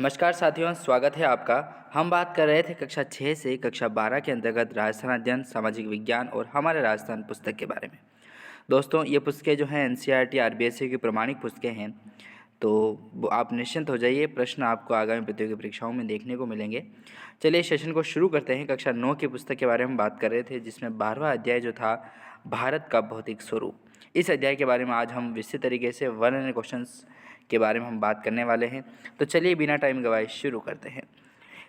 नमस्कार साथियों, स्वागत है आपका। हम बात कर रहे थे कक्षा 6 से कक्षा 12 के अंतर्गत राजस्थान अध्ययन, सामाजिक विज्ञान और हमारे राजस्थान पुस्तक के बारे में। दोस्तों, ये पुस्तकें जो हैं एनसीईआरटी आरबीएसई की प्रमाणिक पुस्तकें हैं, तो वो आप निश्चिंत हो जाइए, प्रश्न आपको आगामी प्रतियोगी परीक्षाओं में देखने को मिलेंगे। चलिए सेशन को शुरू करते हैं। कक्षा 9 की पुस्तक के बारे में बात कर रहे थे, जिसमें 12वां अध्याय जो था भारत का भौतिक स्वरूप। इस अध्याय के बारे में आज हम विस्तृत तरीके से 100 क्वेश्चंस के बारे में हम बात करने वाले हैं। तो चलिए बिना टाइम गवाए शुरू करते हैं।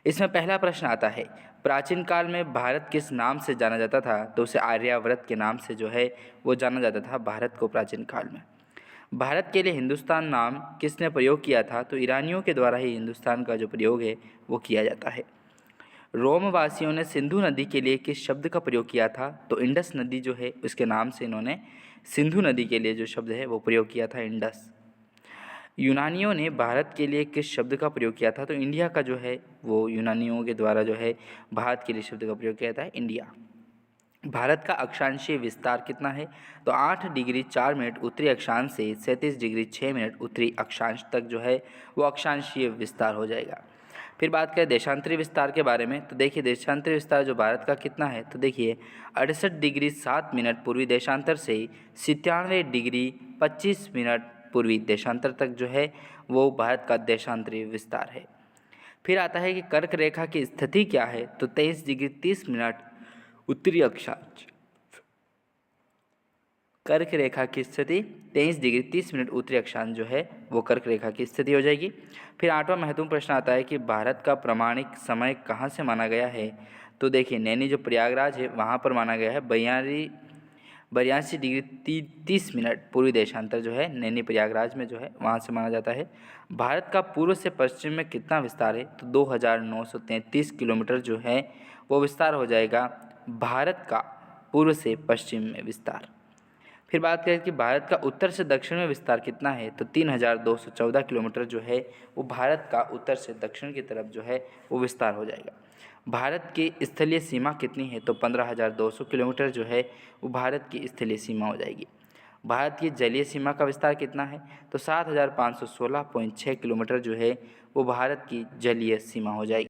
इसमें पहला प्रश्न आता है, प्राचीन काल में भारत किस नाम से जाना जाता था? तो उसे आर्यावर्त के नाम से जो है वो जाना जाता था भारत को प्राचीन काल में। भारत के लिए हिंदुस्तान नाम किसने प्रयोग किया था? तो ईरानियों के द्वारा ही हिंदुस्तान का जो प्रयोग है वो किया जाता है। रोम वासियों ने सिंधु नदी के लिए किस शब्द का प्रयोग किया था? तो इंडस नदी जो है उसके नाम से इन्होंने सिंधु नदी के लिए जो शब्द है वो प्रयोग किया था, इंडस। यूनानियों ने भारत के लिए किस शब्द का प्रयोग किया था? तो इंडिया का जो है वो यूनानियों के द्वारा जो है भारत के लिए शब्द का प्रयोग किया था, इंडिया। भारत का अक्षांशीय विस्तार कितना है? तो 8 डिग्री 4 मिनट उत्तरी अक्षांश से 37 डिग्री 6 मिनट उत्तरी अक्षांश तक जो है वो अक्षांशीय विस्तार हो जाएगा। फिर बात करें देशांतरी विस्तार के बारे में, तो देखिए देशांतरी विस्तार जो भारत का कितना है? तो देखिए 68 डिग्री 7 मिनट पूर्वी देशांतर से 97 डिग्री 25 मिनट पूर्वी देशांतर तक जो है वो भारत का देशांतरी विस्तार है। फिर आता है कि कर्क रेखा की स्थिति क्या है? तो 23 डिग्री 30 मिनट उत्तरी अक्षांश। कर्क रेखा की स्थिति 23 डिग्री 30 मिनट उत्तरी अक्षांश जो है वो कर्क रेखा की स्थिति हो जाएगी। फिर 8वां महत्वपूर्ण प्रश्न आता है कि भारत का प्रमाणिक समय कहाँ से माना गया है? तो देखिए नैनी जो प्रयागराज है वहाँ पर माना गया है 82 डिग्री 30 मिनट पूर्वी देशांतर जो है नैनी प्रयागराज में जो है वहाँ से माना जाता है। भारत का पूर्व से पश्चिम में कितना विस्तार है? तो 2933 किलोमीटर जो है वो विस्तार हो जाएगा भारत का पूर्व से पश्चिम में विस्तार। फिर बात करें कि भारत का उत्तर से दक्षिण में विस्तार कितना है? तो 3214 किलोमीटर जो है वो भारत का उत्तर से दक्षिण की तरफ जो है वो विस्तार हो जाएगा। भारत की स्थलीय सीमा कितनी है? तो 15,200 किलोमीटर जो है वो भारत की स्थलीय सीमा हो जाएगी। भारत की जलीय सीमा का विस्तार कितना है? तो 7,516.6 किलोमीटर जो है वो भारत की जलीय सीमा हो जाएगी।